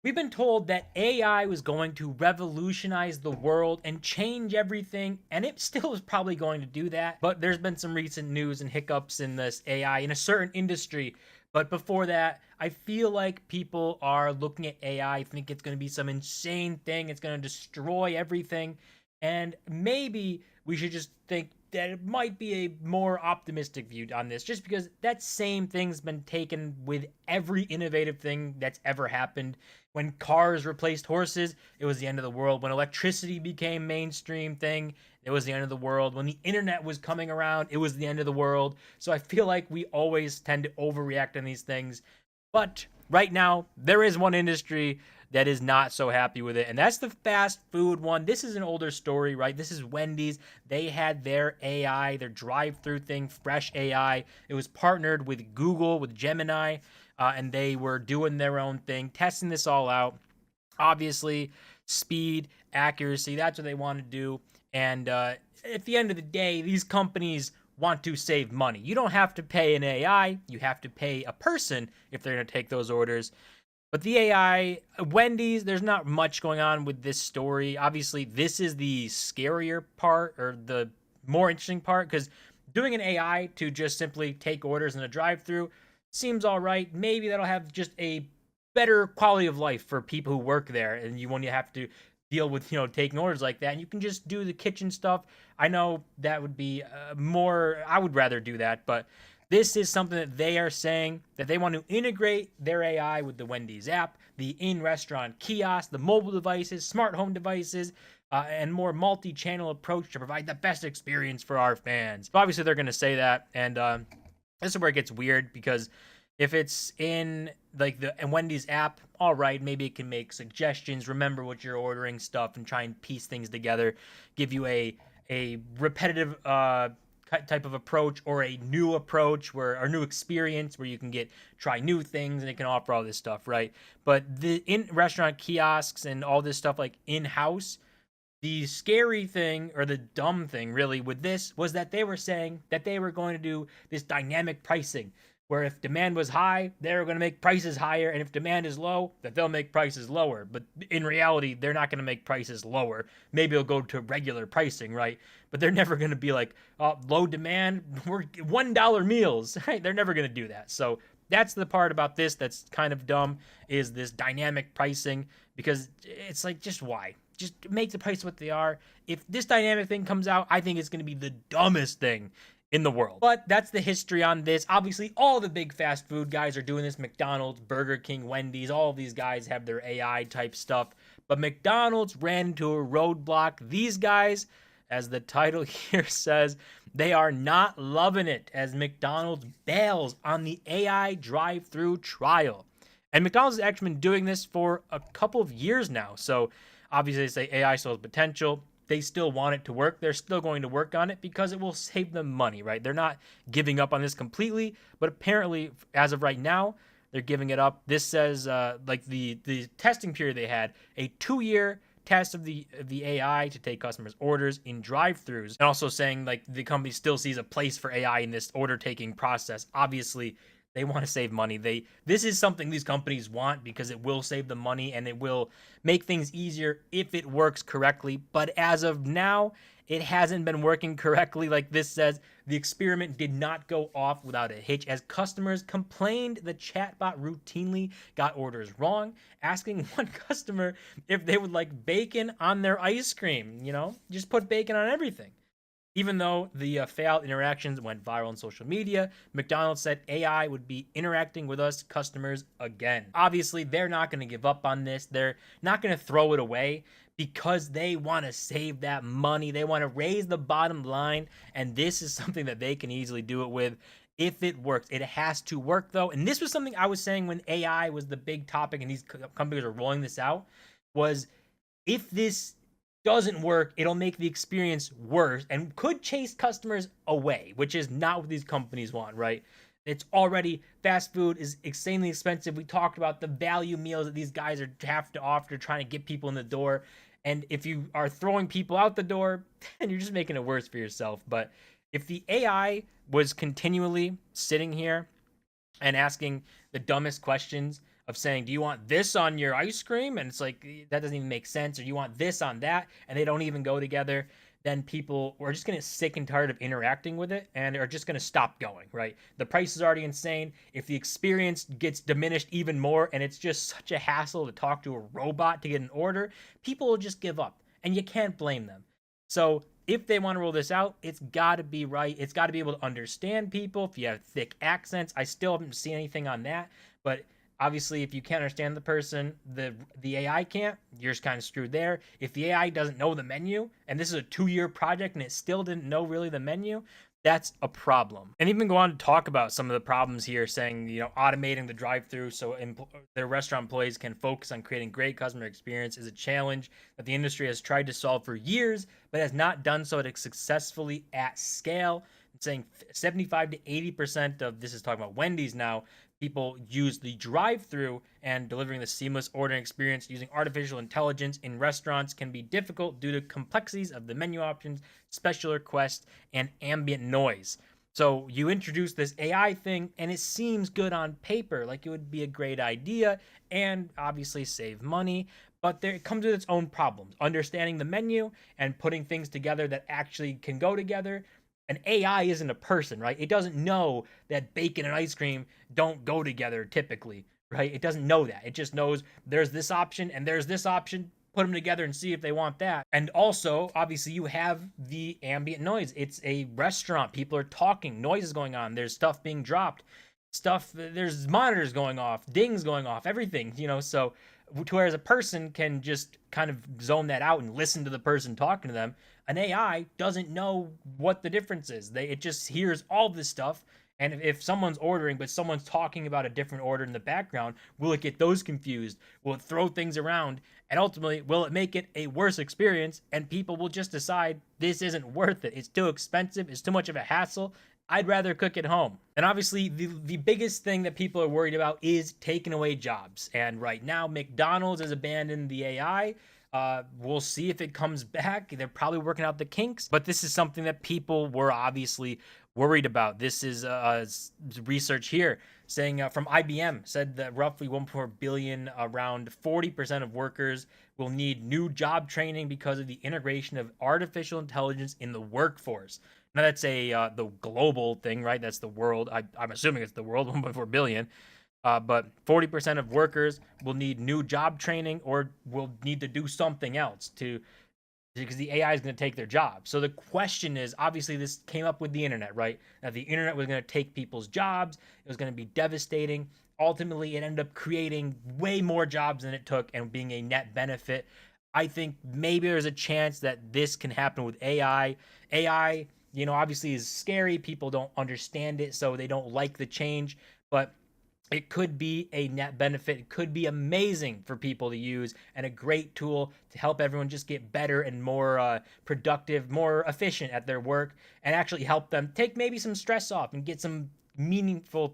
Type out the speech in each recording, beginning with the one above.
We've been told that AI was going to revolutionize the world and change everything, and it still is probably going to do that. But there's been some recent news and hiccups in this AI in a certain industry. But before that, I feel like people are looking at AI, think it's going to be some insane thing, it's going to destroy everything. And maybe we should just think that it might be a more optimistic view on this, just because that same thing's been taken with every innovative thing that's ever happened. When cars replaced horses, it was the end of the world. When electricity became mainstream thing, it was the end of the world. When the internet was coming around, it was the end of the world. So I feel like we always tend to overreact on these things. But right now, there is one industry that is not so happy with it, and that's the fast food one. This is an older story, right? This is Wendy's. They had their AI, their drive-through thing, Fresh AI. It was partnered with Google, with Gemini, and they were doing their own thing, testing this all out. Obviously, speed, accuracy, that's what they want to do. And at the end of the day, these companies want to save money. You don't have to pay an AI, you have to pay a person if they're going to take those orders. But the AI, Wendy's, there's not much going on with this story. Obviously, this is the scarier part, or the more interesting part, because doing an AI to just simply take orders in a drive-through seems all right. Maybe that'll have just a better quality of life for people who work there, and you won't have to deal with taking orders like that, and you can just do the kitchen stuff. I know that would be more. I would rather do that, but this is something that they are saying that they want to integrate their AI with the Wendy's app, the in-restaurant kiosk, the mobile devices, smart home devices, and more multi-channel approach to provide the best experience for our fans. So obviously, they're going to say that, and this is where it gets weird, because if it's in like the Wendy's app, all right, maybe it can make suggestions, remember what you're ordering, stuff, and try and piece things together, give you a repetitive type of approach, or a new approach or new experience where you can try new things, and it can offer all this stuff, right? But the in restaurant kiosks and all this stuff, like in house, the scary thing, or the dumb thing really with this, was that they were saying that they were going to do this dynamic pricing, where if demand was high, they're going to make prices higher, and if demand is low, that they'll make prices lower. But in reality, they're not going to make prices lower. Maybe it'll go to regular pricing, right? But they're never going to be like, oh, low demand, we're $1 meals, right? They're never going to do that. So that's the part about this that's kind of dumb, is this dynamic pricing, because it's like, just why? Just make the price what they are. If this dynamic thing comes out, I think it's going to be the dumbest thing in the world. But that's the history on this. Obviously, all the big fast food guys are doing this. McDonald's, Burger King, Wendy's, all of these guys have their AI type stuff. But McDonald's ran into a roadblock. These guys, as the title here says, they are not loving it, as McDonald's bails on the AI drive-through trial. And McDonald's has actually been doing this for a couple of years now. So obviously, they say AI still has potential. They still want it to work. They're still going to work on it because it will save them money, right? They're not giving up on this completely, but apparently, as of right now, they're giving it up. This says, like the testing period they had, a 2-year test of the AI to take customers' orders in drive-throughs, and also saying like the company still sees a place for AI in this order taking process. Obviously, they want to save money. This is something these companies want, because it will save them money and it will make things easier if it works correctly. But as of now, it hasn't been working correctly. Like this says, the experiment did not go off without a hitch, as customers complained the chatbot routinely got orders wrong, asking one customer if they would like bacon on their ice cream. Just put bacon on everything. Even though the failed interactions went viral on social media, McDonald's said AI would be interacting with us customers again. Obviously, they're not going to give up on this. They're not going to throw it away, because they want to save that money. They want to raise the bottom line, and this is something that they can easily do it with if it works. It has to work, though. And this was something I was saying when AI was the big topic and these companies are rolling this out, was if this doesn't work, it'll make the experience worse and could chase customers away, which is not what these companies want, right? It's already, fast food is insanely expensive. We talked about the value meals that these guys have to offer, trying to get people in the door. And if you are throwing people out the door, then you're just making it worse for yourself. But if the AI was continually sitting here and asking the dumbest questions of saying, do you want this on your ice cream? And it's like, that doesn't even make sense. Or you want this on that? And they don't even go together. Then people are just going to get sick and tired of interacting with it and are just going to stop going, right? The price is already insane. If the experience gets diminished even more and it's just such a hassle to talk to a robot to get an order, people will just give up. And you can't blame them. So if they want to roll this out, it's got to be right. It's got to be able to understand people. If you have thick accents, I still haven't seen anything on that. But obviously, if you can't understand the person, the AI can't, you're just kind of screwed there. If the AI doesn't know the menu, and this is a 2-year project and it still didn't know really the menu, that's a problem. And even go on to talk about some of the problems here, saying, automating the drive-thru so their restaurant employees can focus on creating great customer experience is a challenge that the industry has tried to solve for years, but has not done so successfully at scale. It's saying 75 to 80% of, this is talking about Wendy's now, people use the drive-thru, and delivering the seamless ordering experience using artificial intelligence in restaurants can be difficult due to complexities of the menu options, special requests, and ambient noise. So you introduce this AI thing and it seems good on paper, like it would be a great idea and obviously save money, but it comes with its own problems. Understanding the menu and putting things together that actually can go together. An AI isn't a person, right? It doesn't know that bacon and ice cream don't go together typically, right? It doesn't know that. It just knows there's this option and there's this option. Put them together and see if they want that. And also, obviously, you have the ambient noise. It's a restaurant. People are talking. Noise is going on. There's stuff being dropped. There's monitors going off, dings going off, everything, so to whereas a person can just kind of zone that out and listen to the person talking to them, an AI doesn't know what the difference is. It just hears all this stuff. And if someone's ordering, but someone's talking about a different order in the background, will it get those confused? Will it throw things around? And ultimately, will it make it a worse experience? And people will just decide this isn't worth it. It's too expensive. It's too much of a hassle. I'd rather cook at home. And obviously, the biggest thing that people are worried about is taking away jobs. And right now, McDonald's has abandoned the AI. We'll see if it comes back. They're probably working out the kinks. But this is something that people were obviously worried about. This is research here saying from IBM said that roughly 1.4 billion, around 40% of workers will need new job training because of the integration of artificial intelligence in the workforce. Now that's the global thing, right? That's the world. I'm assuming it's the world, 1.4 billion. But 40% of workers will need new job training or will need to do something else because the AI is going to take their job. So the question is, obviously this came up with the internet, right? That the internet was going to take people's jobs. It was going to be devastating. Ultimately, it ended up creating way more jobs than it took and being a net benefit. I think maybe there's a chance that this can happen with AI. AI, obviously is scary. People don't understand it, so they don't like the change. But it could be a net benefit. It could be amazing for people to use and a great tool to help everyone just get better and more productive, more efficient at their work, and actually help them take maybe some stress off and get some meaningful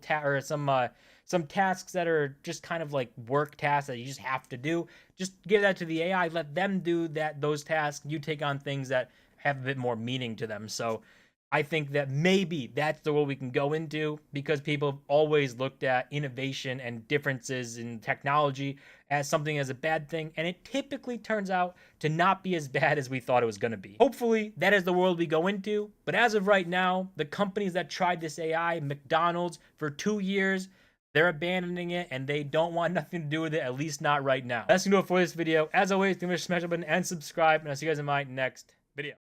some tasks that are just kind of like work tasks that you just have to do. Just give that to the AI, let them do those tasks. You take on things that have a bit more meaning to them. So I think that maybe that's the world we can go into, because people have always looked at innovation and differences in technology as something as a bad thing, and it typically turns out to not be as bad as we thought it was going to be. Hopefully, that is the world we go into, but as of right now, the companies that tried this AI, McDonald's, for 2 years, they're abandoning it, and they don't want nothing to do with it, at least not right now. That's going to do it for this video. As always, don't forget to smash that button and subscribe, and I'll see you guys in my next